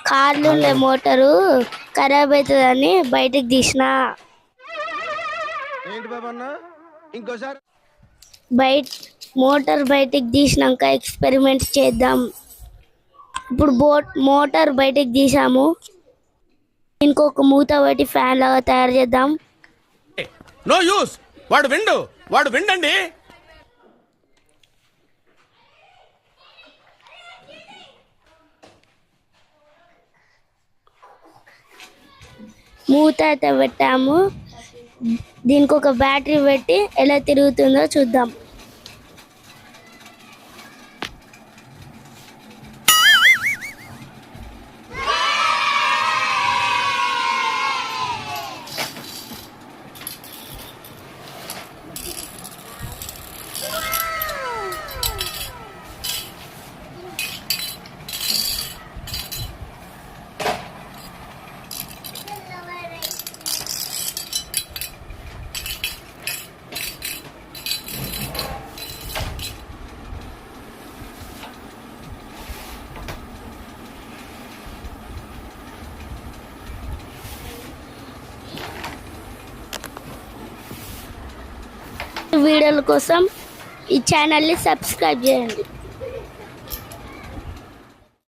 కార్లు ఉండే మోటారు ఖరాబ్ అవుతుందని బయటకు తీసిన. మోటార్ బయటకు తీసినాక ఎక్స్పెరిమెంట్ చేద్దాం. ఇప్పుడు మోటార్ బయటకు తీసాము. ఇంకొక మూత పెట్టి ఫ్యాన్ లాగా తయారు చేద్దాం. No use. వాడు విండండి. మూత అయితే పెట్టాము. దీనికి ఒక బ్యాటరీ పెట్టి ఎలా తిరుగుతుందో చూద్దాం. వీడియోల కోసం ఈ ఛానల్ని సబ్స్క్రైబ్ చేయండి.